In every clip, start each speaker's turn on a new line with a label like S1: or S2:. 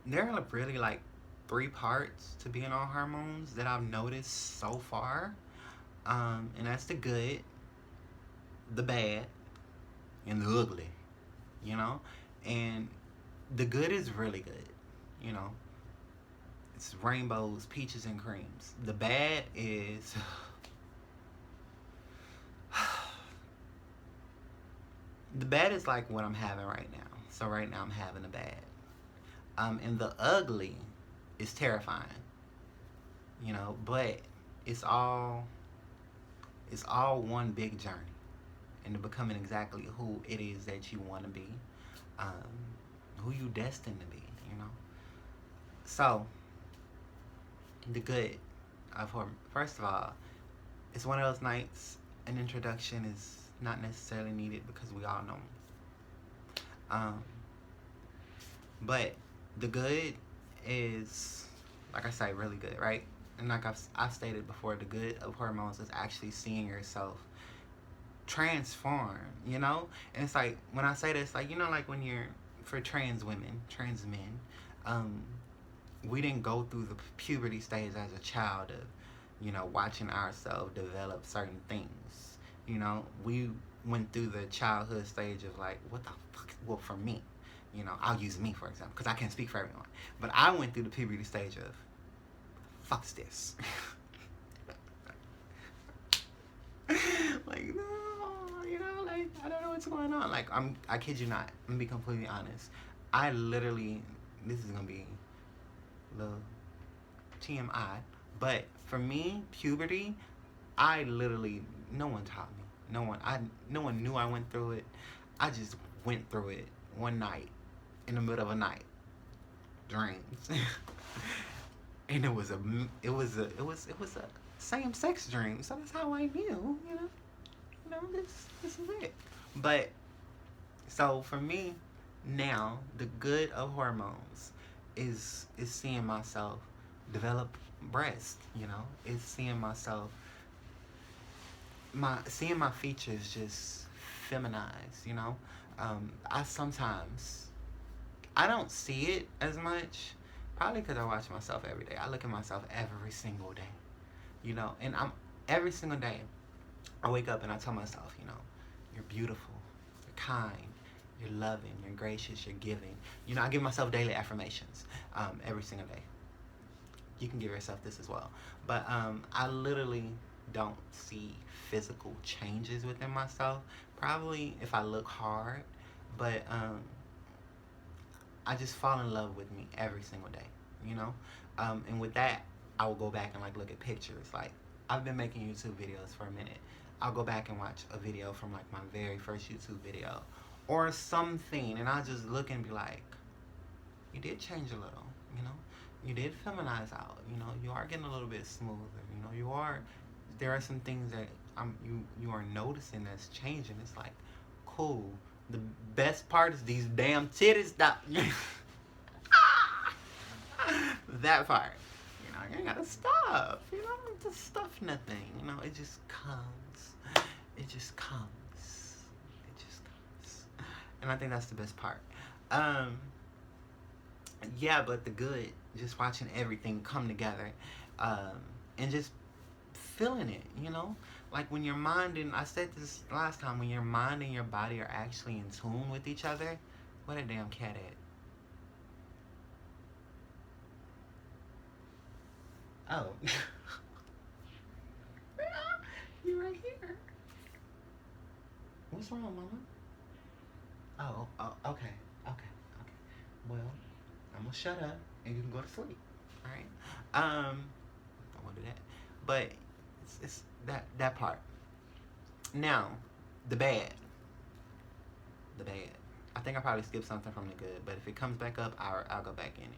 S1: there are really like three parts to being on hormones that I've noticed so far. And that's the good, the bad, and the ugly, you know? And the good is really good, you know? It's rainbows, peaches, and creams. The bad is the bad is like what I'm having right now. So right now I'm having a bad. And the ugly is terrifying, you know, but it's all it's all one big journey into becoming exactly who it is that you want to be, um, who you destined to be, you know. So the good of her, first of all, it's one of those nights. An introduction is not necessarily needed because we all know. Um, but the good is, like I say, really good, right? And like I've stated before, the good of hormones is actually seeing yourself transform, you know? And it's like, when I say this, like, you know, like when you're, for trans women, trans men, um, we didn't go through the puberty stage as a child of, you know, watching ourselves develop certain things. You know, we went through the childhood stage of like, what the fuck? Well, for me, you know, I'll use me for example, because I can't speak for everyone. But I went through the puberty stage of, fuck's this? Like, no, you know, like, I don't know what's going on. Like, I kid you not. I'm gonna be completely honest. I literally, this is gonna be a little TMI, but for me, puberty, I literally, no one taught me. No one knew I went through it. I just went through it one night, in the middle of a night, dreams, and it was a same sex dream. So that's how I knew, this is it. But so for me, now the good of hormones is seeing myself develop breast. You know, is seeing myself seeing my features just feminized. You know, I sometimes I don't see it as much, probably because I watch myself every day. I look at myself every single day. You know, and I'm every single day. I wake up and I tell myself, you know, you're beautiful, you're kind, you're loving, you're gracious, you're giving. You know, I give myself daily affirmations every single day. You can give yourself this as well. But I literally don't see physical changes within myself. Probably if I look hard, but I just fall in love with me every single day, you know? And with that, I will go back and like look at pictures. Like, I've been making YouTube videos for a minute. I'll go back and watch a video from like my very first YouTube video or something, and I'll just look and be like, you did change a little, you know? You did feminize out, you know? You are getting a little bit smoother, you know? There are some things that you are noticing that's changing. It's like, cool. The best part is these damn titties stop. That part. You know, you ain't gotta stuff. You know, just stuff nothing. You know, it just comes. It just comes. It just comes. And I think that's the best part. Um, yeah, but the good, just watching everything come together, and just feeling it, you know? Like when your mind and I said this last time, when your mind and your body are actually in tune with each other, what a damn cat at. Oh. You're right here. What's wrong, Mama? Oh, okay. Okay. Okay. Well, I'm gonna shut up and you can go to sleep. Alright? I won't do that. But it's that part. Now, the bad. The bad. I think I probably skipped something from the good, but if it comes back up, I'll go back in it.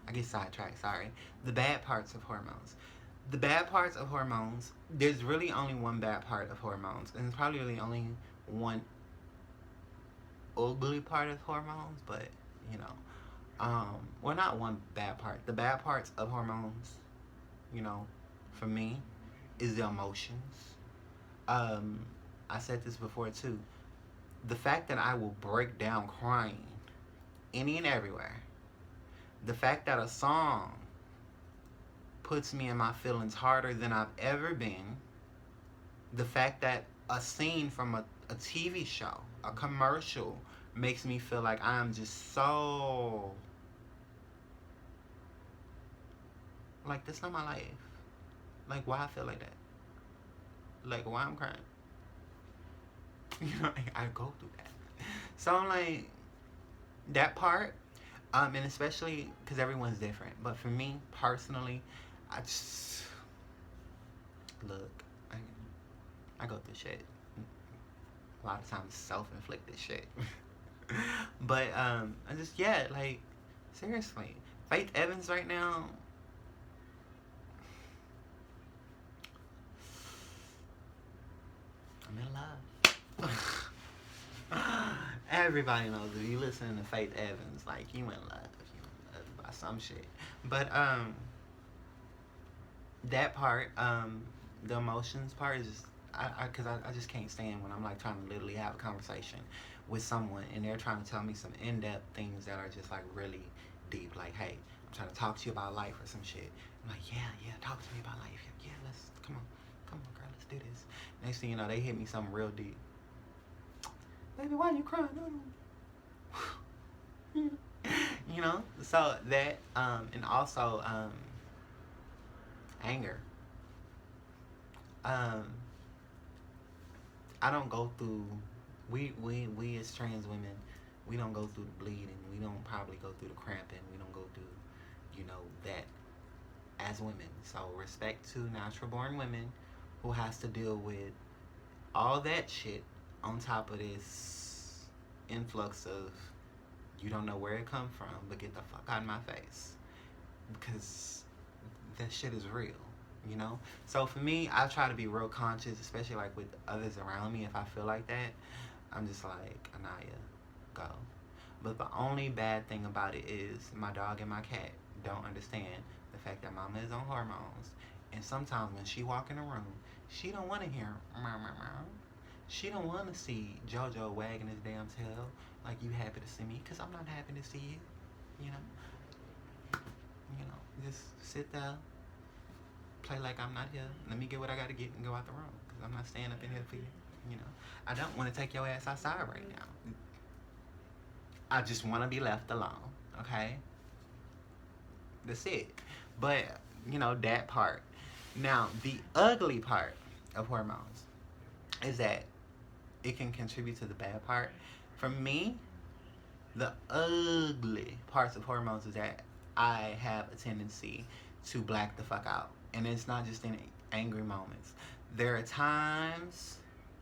S1: I get sidetracked, sorry. The bad parts of hormones. The bad parts of hormones, there's really only one bad part of hormones, and it's probably really only one ugly part of hormones, but you know, well, not one bad part. The bad parts of hormones, you know, for me, is the emotions. Um, I said this before too. The fact that I will break down crying any and everywhere The fact that a song puts me in my feelings harder than I've ever been. The fact that a scene from a TV show, a commercial, makes me feel like I'm just so. Like, that's not my life. Like, why I feel like that? Like, why I'm crying? You know, I go through that. So I'm like, that part, and especially because everyone's different. But for me, personally, I just. Look, I go through shit. A lot of times self-inflicted shit. But I just, yeah, like, seriously, Faith Evans right now. I'm in love. Everybody knows if you listen to Faith Evans, like, you in love. You in love by some shit. But that part, the emotions part is just, cause I just can't stand when I'm like trying to literally have a conversation with someone and they're trying to tell me some in-depth things that are just like really deep. Like, hey, I'm trying to talk to you about life or some shit. I'm like, yeah, talk to me about life. Yeah, let's, come on, girl, let's do this. Next thing you know, they hit me something real deep. Baby, why are you crying? You know, so that, and also, anger. Um, I don't go through. We as trans women, we don't go through the bleeding. We don't probably go through the cramping. We don't go through, that as women. So respect to natural born women who has to deal with all that shit on top of this influx of you don't know where it come from, but get the fuck out of my face because that shit is real. So for me, I try to be real conscious, especially like with others around me. If I feel like that, I'm just like, Anaya, go. But the only bad thing about it is my dog and my cat don't understand the fact that mama is on hormones, and sometimes when she walk in a room, she don't want to hear meow meow meow. She don't want to see JoJo wagging his damn tail like you happy to see me, cause I'm not happy to see you. You just sit there, play like I'm not here. Let me get what I got to get and go out the room. Because I'm not staying up in here for you. I don't want to take your ass outside right now. I just want to be left alone. Okay? That's it. But, that part. Now, the ugly part of hormones is that it can contribute to the bad part. For me, the ugly parts of hormones is that I have a tendency to black the fuck out. And it's not just in angry moments. There are times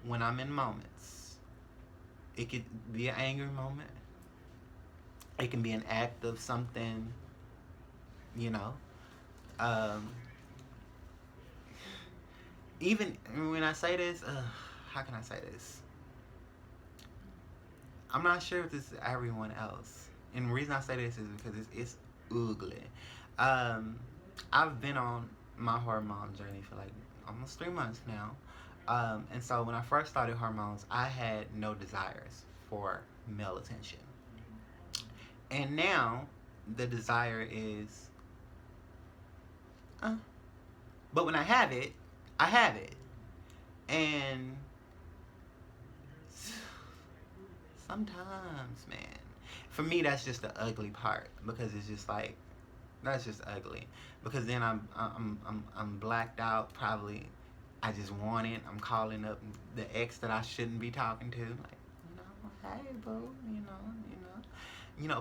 S1: when I'm in moments. It could be an angry moment. It can be an act of something, even when I say this, how can I say this? I'm not sure if this is everyone else. And the reason I say this is because it's ugly. I've been on my hormone journey for like almost 3 months now. And so when I first started hormones, I had no desires for male attention. And now the desire is, but when I have it, I have it. And sometimes, man, for me, that's just the ugly part because it's just like, that's just ugly. Because then I'm blacked out. Probably, I just want it. I'm calling up the ex that I shouldn't be talking to. Like, hey, boo,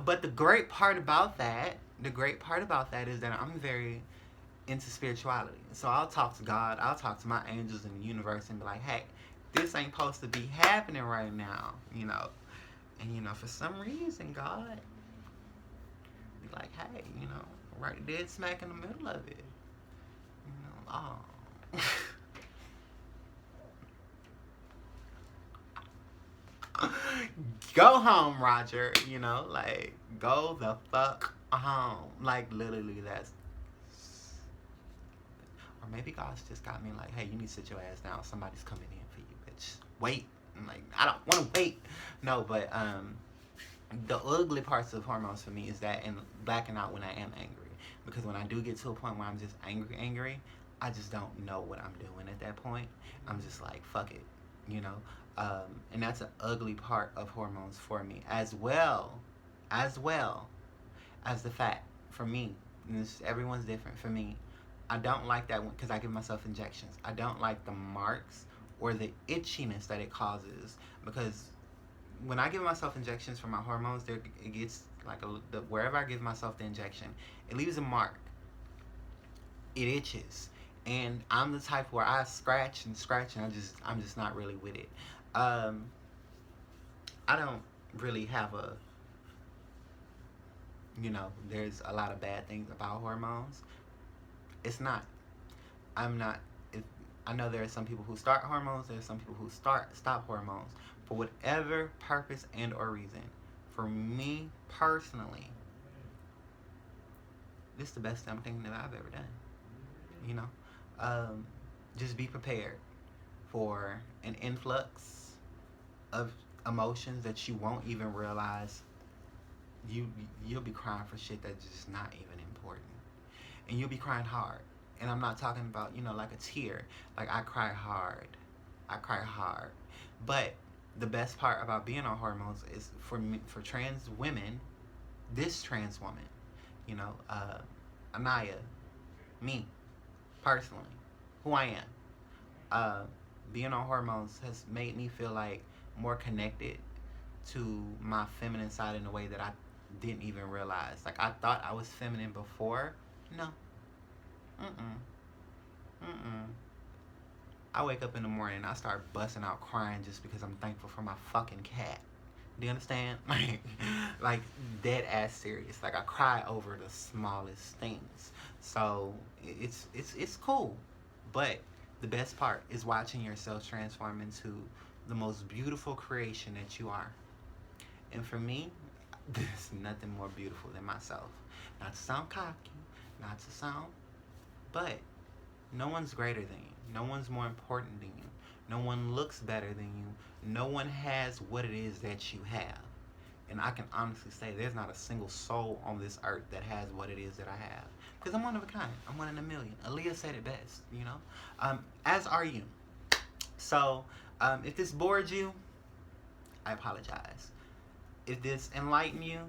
S1: But the great part about that is that I'm very into spirituality. So I'll talk to God. I'll talk to my angels in the universe and be like, hey, this ain't supposed to be happening right now, And for some reason, God be like, hey, right dead smack in the middle of it. Oh. Go home, Roger. Like, go the fuck home. Like, literally, that's. Or maybe God's just got me like, hey, you need to sit your ass down. Somebody's coming in for you, bitch. Wait. I'm like, I don't want to wait. No, but, The ugly parts of hormones for me is that and blacking out when I am angry. Because when I do get to a point where I'm just angry, I just don't know what I'm doing at that point. I'm just like, fuck it, you know? And that's an ugly part of hormones for me, as well as the fact, for me, and this, everyone's different. For me, I don't like that because I give myself injections. I don't like the marks or the itchiness that it causes because when I give myself injections for my hormones, there it gets like wherever I give myself the injection, it leaves a mark. It itches, and I'm the type where I scratch and scratch, and I'm just not really with it. Um, I don't really have a There's a lot of bad things about hormones. It's not. I'm not. It, I know there are some people who start hormones. There are some people who stop hormones for whatever purpose and or reason. For me personally, this is the best damn thing that I've ever done. You know, um, just be prepared for an influx of emotions that you won't even realize. You you'll be crying for shit that's just not even important, and you'll be crying hard. And I'm not talking about like a tear. Like I cry hard. I cry hard. But the best part about being on hormones is for me, for trans women, this trans woman, you know, Anaya, me personally, who I am. Uh, Being on hormones has made me feel like more connected to my feminine side in a way that I didn't even realize. Like I thought I was feminine before. No. Mm-mm. Mm-mm. I wake up in the morning and I start busting out crying just because I'm thankful for my fucking cat. Do you understand? Like dead ass serious. Like I cry over the smallest things. So it's cool. But the best part is watching yourself transform into the most beautiful creation that you are. And for me, there's nothing more beautiful than myself. Not to sound cocky, not to sound, but no one's greater than you. No one's more important than you. No one looks better than you. No one has what it is that you have. And I can honestly say there's not a single soul on this earth that has what it is that I have. Because I'm one of a kind. I'm one in a million. Aaliyah said it best, as are you. So, if this bored you, I apologize. If this enlightened you,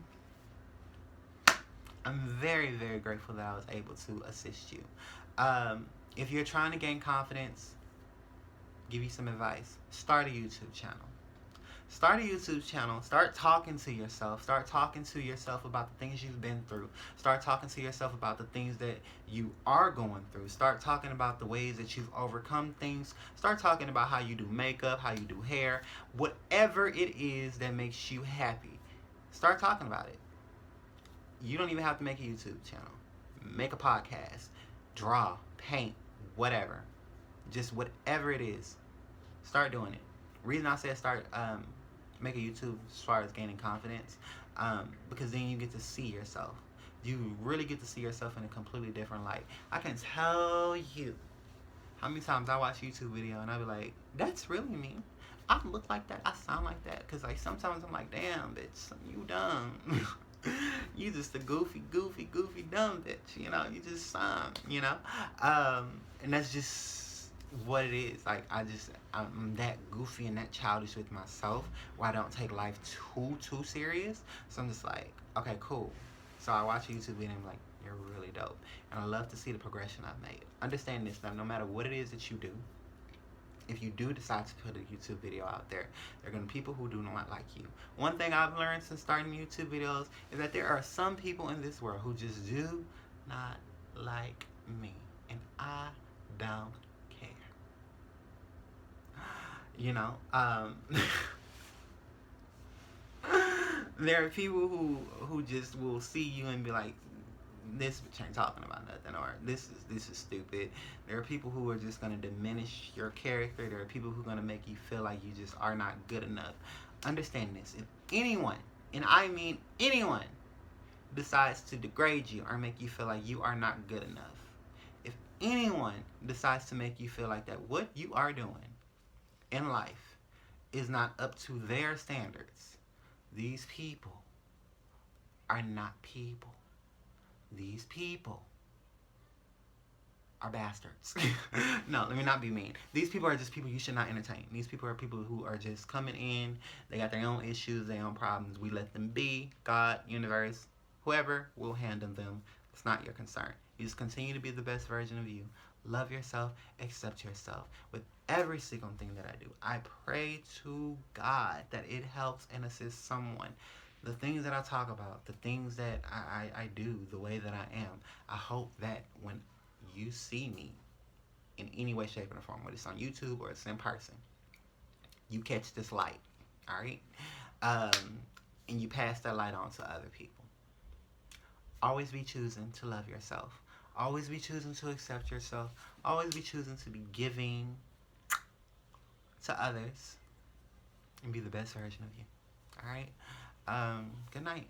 S1: I'm very, very grateful that I was able to assist you. If you're trying to gain confidence, give you some advice. Start a YouTube channel. Start a YouTube channel. Start talking to yourself. Start talking to yourself about the things you've been through. Start talking to yourself about the things that you are going through. Start talking about the ways that you've overcome things. Start talking about how you do makeup, how you do hair, whatever it is that makes you happy. Start talking about it. You don't even have to make a YouTube channel. Make a podcast. Draw, paint, whatever. Just whatever it is. Start doing it. Reason I said start make a YouTube as far as gaining confidence, because then you get to see yourself. You really get to see yourself in a completely different light. I can tell you how many times I watch YouTube video and I be like, that's really me. I look like that. I sound like that. Because like sometimes I'm like, damn, bitch, you dumb. You just a goofy, dumb bitch. You just and that's just what it is. Like I'm that goofy and that childish with myself where I don't take life too serious. So I'm just like, okay, cool. So I watch a YouTube video and I'm like, you're really dope. And I love to see the progression I've made. Understand this, that no matter what it is that you do, if you do decide to put a YouTube video out there are going to be people who do not like you. One thing I've learned since starting YouTube videos is that there are some people in this world who just do not like me. And I don't care. There are people who just will see you and be like, this bitch ain't talking about nothing, or this is stupid. There are people who are just gonna diminish your character. There are people who are gonna make you feel like you just are not good enough. Understand this: if anyone, and I mean anyone, decides to degrade you or make you feel like you are not good enough, if anyone decides to make you feel like that what you are doing in life is not up to their standards, these people are not people. These people are bastards. No, let me not be mean. These people are just people you should not entertain. These people are people who are just coming in. They got their own issues, their own problems. We let them be. God, universe, whoever will handle them. It's not your concern. You just continue to be the best version of you. Love yourself. Accept yourself. With every single thing that I do, I pray to God that it helps and assists someone. The things that I talk about, the things that I do, the way that I am, I hope that when you see me in any way, shape, or form, whether it's on YouTube or it's in person, you catch this light, all right? And you pass that light on to other people. Always be choosing to love yourself. Always be choosing to accept yourself. Always be choosing to be giving to others and be the best version of you. All right? Good night.